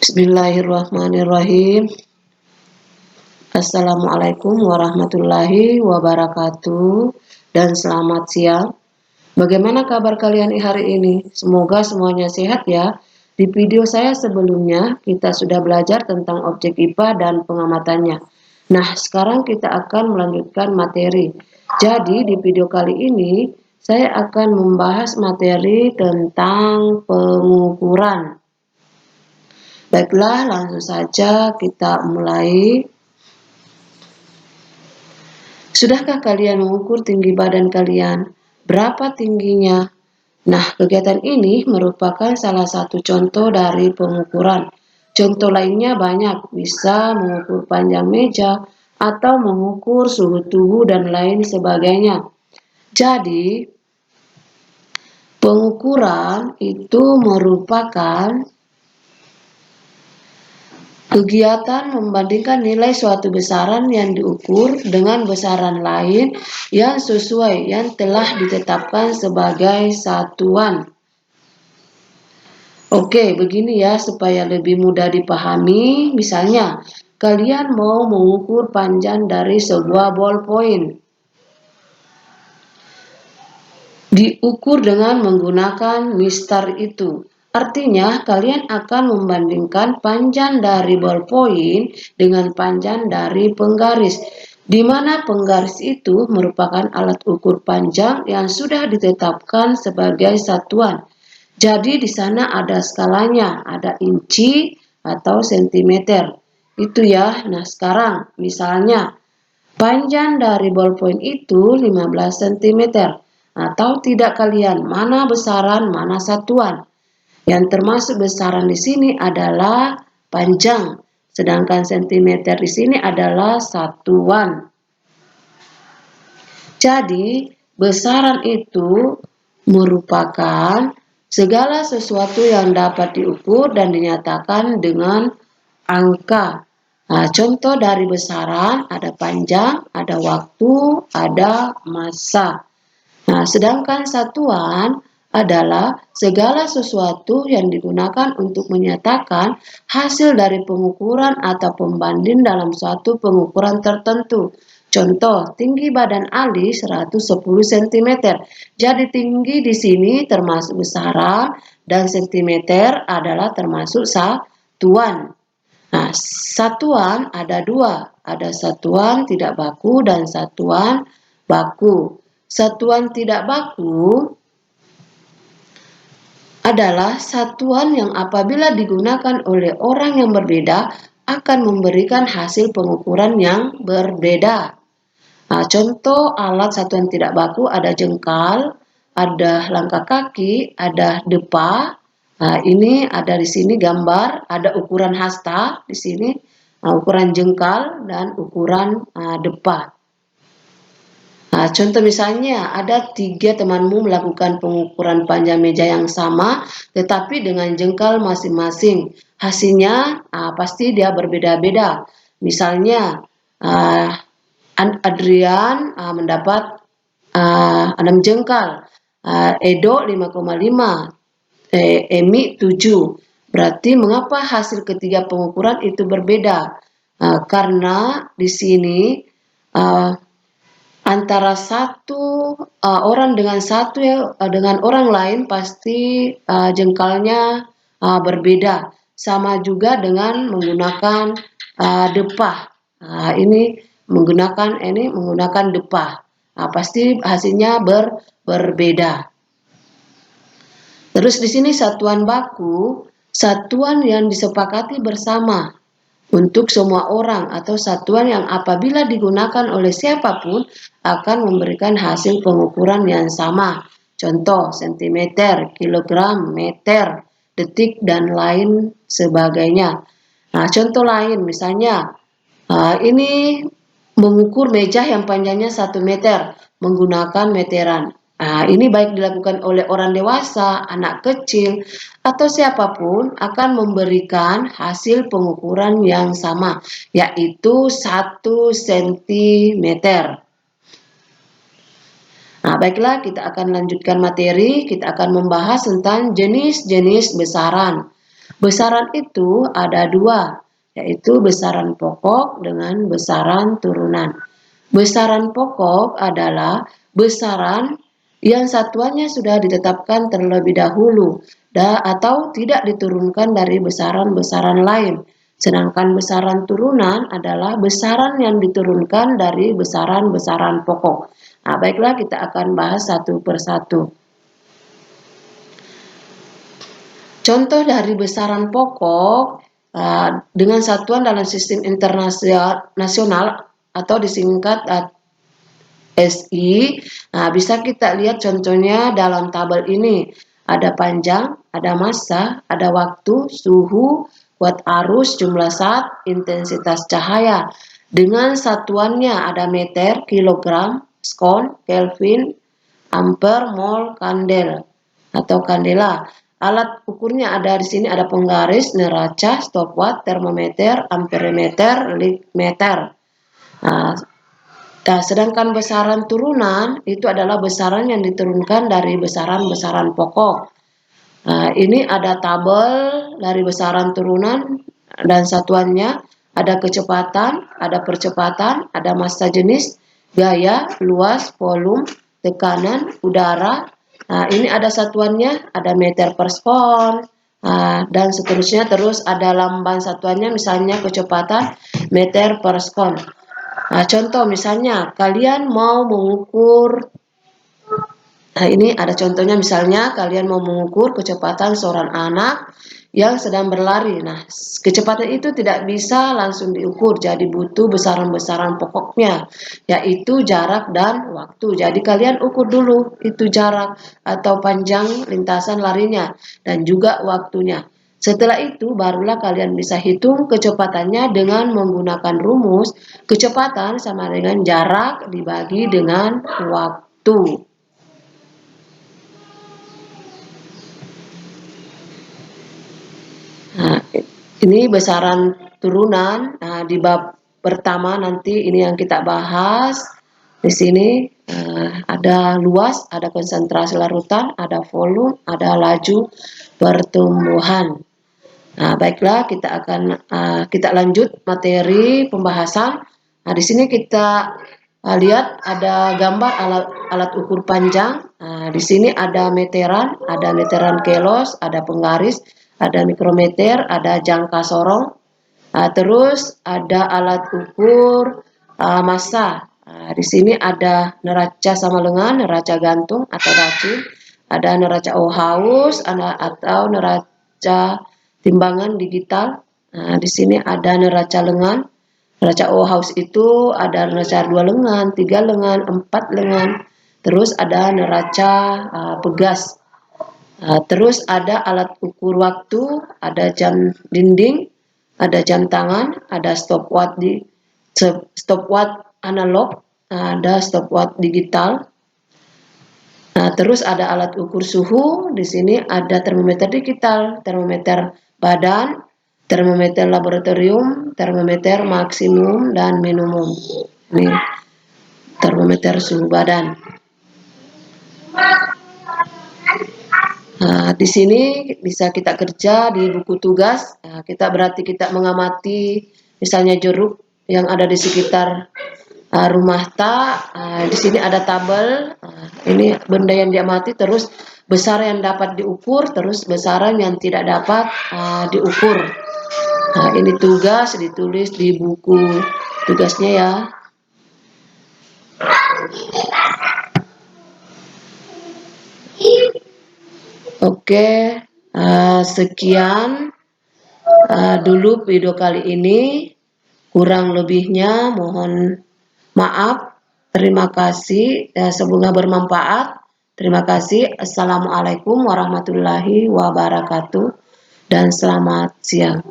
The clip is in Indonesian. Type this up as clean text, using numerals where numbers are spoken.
Bismillahirrahmanirrahim. Assalamualaikum warahmatullahi wabarakatuh dan selamat siang. Bagaimana kabar kalian hari ini? Semoga semuanya sehat ya. Di video saya sebelumnya kita sudah belajar tentang objek IPA dan pengamatannya. Nah, sekarang kita akan melanjutkan materi. Jadi di video kali ini saya akan membahas materi tentang pengukuran. Baiklah, langsung saja kita mulai. Sudahkah kalian mengukur tinggi badan kalian? Berapa tingginya? Nah, kegiatan ini merupakan salah satu contoh dari pengukuran. Contoh lainnya banyak, bisa mengukur panjang meja atau mengukur suhu tubuh dan lain sebagainya. Jadi, pengukuran itu merupakan kegiatan membandingkan nilai suatu besaran yang diukur dengan besaran lain yang sesuai yang telah ditetapkan sebagai satuan. Oke, begini ya supaya lebih mudah dipahami. Misalnya, kalian mau mengukur panjang dari sebuah ballpoint. Diukur dengan menggunakan mistar itu. Artinya, kalian akan membandingkan panjang dari ballpoint dengan panjang dari penggaris, di mana penggaris itu merupakan alat ukur panjang yang sudah ditetapkan sebagai satuan. Jadi di sana ada skalanya, ada inci atau sentimeter. Itu ya. Nah, sekarang misalnya panjang dari ballpoint itu 15 cm. Atau tidak kalian, mana besaran, mana satuan? Yang termasuk besaran di sini adalah panjang, sedangkan sentimeter di sini adalah satuan. Jadi, besaran itu merupakan segala sesuatu yang dapat diukur dan dinyatakan dengan angka. Nah, contoh dari besaran ada panjang, ada waktu, ada massa. Nah, sedangkan satuan adalah segala sesuatu yang digunakan untuk menyatakan hasil dari pengukuran atau pembanding dalam suatu pengukuran tertentu. Contoh, tinggi badan Ali 110 cm. Jadi tinggi di sini termasuk besaran dan sentimeter adalah termasuk satuan. Nah, satuan ada dua, ada satuan tidak baku dan satuan baku. Satuan tidak baku adalah satuan yang apabila digunakan oleh orang yang berbeda akan memberikan hasil pengukuran yang berbeda. Nah, contoh alat satuan tidak baku ada jengkal, ada langkah kaki, ada depa. Nah, ini ada di sini gambar, ada ukuran hasta di sini, ukuran jengkal dan ukuran depa. Nah, contoh misalnya ada 3 temanmu melakukan pengukuran panjang meja yang sama tetapi dengan jengkal masing-masing. Hasilnya pasti dia berbeda-beda. Misalnya Adrian mendapat 6 jengkal, Edo 5,5, Emi 7. Berarti mengapa hasil ketiga pengukuran itu berbeda? Karena di sini antara satu orang dengan dengan orang lain pasti jengkalnya berbeda. Sama juga dengan menggunakan depah. Ini menggunakan depah. Pasti hasilnya berbeda. Terus di sini satuan baku, satuan yang disepakati bersama untuk semua orang atau satuan yang apabila digunakan oleh siapapun akan memberikan hasil pengukuran yang sama. Contoh sentimeter, kilogram, meter, detik, dan lain sebagainya. Nah, contoh lain misalnya ini mengukur meja yang panjangnya 1 meter menggunakan meteran. Ini baik dilakukan oleh orang dewasa, anak kecil, atau siapapun akan memberikan hasil pengukuran yang sama, yaitu 1 cm. Nah, baiklah kita akan lanjutkan materi, kita akan membahas tentang jenis-jenis besaran. Besaran itu ada dua, yaitu besaran pokok dengan besaran turunan. Besaran pokok adalah besaran yang satuannya sudah ditetapkan terlebih dahulu atau tidak diturunkan dari besaran-besaran lain. Sedangkan besaran turunan adalah besaran yang diturunkan dari besaran-besaran pokok. Nah, baiklah kita akan bahas satu persatu. Contoh dari besaran pokok dengan satuan dalam sistem internasional atau disingkat SI. Nah, bisa kita lihat contohnya dalam tabel ini. Ada panjang, ada massa, ada waktu, suhu, kuat arus, jumlah saat, intensitas cahaya. Dengan satuannya ada meter, kilogram, skon, kelvin, ampere, mol, kandel atau kandela. Alat ukurnya ada di sini, ada penggaris, neraca, stopwatch, termometer, amperemeter, meter. Nah, sedangkan besaran turunan itu adalah besaran yang diturunkan dari besaran-besaran pokok. Nah, ini ada tabel dari besaran turunan dan satuannya, ada kecepatan, ada percepatan, ada massa jenis, gaya, luas, volume, tekanan, udara. Nah, ini ada satuannya, ada meter per sekon, dan seterusnya. Terus ada lambang satuannya, misalnya kecepatan meter per sekon. Nah, contoh misalnya kalian mau mengukur, ini ada contohnya, misalnya kalian mau mengukur kecepatan seorang anak yang sedang berlari. Nah, kecepatan itu tidak bisa langsung diukur, jadi butuh besaran-besaran pokoknya, yaitu jarak dan waktu. Jadi kalian ukur dulu itu jarak atau panjang lintasan larinya dan juga waktunya. Setelah itu barulah kalian bisa hitung kecepatannya dengan menggunakan rumus kecepatan sama dengan jarak dibagi dengan waktu. Nah, ini besaran turunan. Nah, di bab pertama nanti ini yang kita bahas. Di sini ada luas, ada konsentrasi larutan, ada volume, ada laju pertumbuhan. Nah, baiklah kita lanjut materi pembahasan. Nah, di sini kita lihat ada gambar alat ukur panjang. Nah, di sini ada meteran kelos, ada penggaris, ada mikrometer, ada jangka sorong. Nah, terus ada alat ukur massa. Nah, di sini ada neraca sama lengan, neraca gantung atau racin, ada neraca Ohaus, atau neraca timbangan digital. Nah, di sini ada neraca lengan. Neraca Ohaus itu ada neraca 2 lengan, 3 lengan, 4 lengan. Terus ada neraca pegas. Terus ada alat ukur waktu, ada jam dinding, ada jam tangan, ada stopwatch analog, ada stopwatch digital. Terus ada alat ukur suhu. Di sini ada termometer digital, termometer badan, termometer laboratorium, termometer maksimum dan minimum. Ini termometer suhu badan. Di sini bisa kita kerja di buku tugas. Berarti kita mengamati misalnya jeruk yang ada di sekitar rumah di sini ada tabel. Ini benda yang diamati, terus besar yang dapat diukur, terus besaran yang tidak dapat diukur. Ini tugas ditulis di buku tugasnya ya. Oke, sekian dulu video kali ini. Kurang lebihnya mohon maaf. Terima kasih. Semoga bermanfaat. Terima kasih. Assalamualaikum warahmatullahi wabarakatuh dan selamat siang.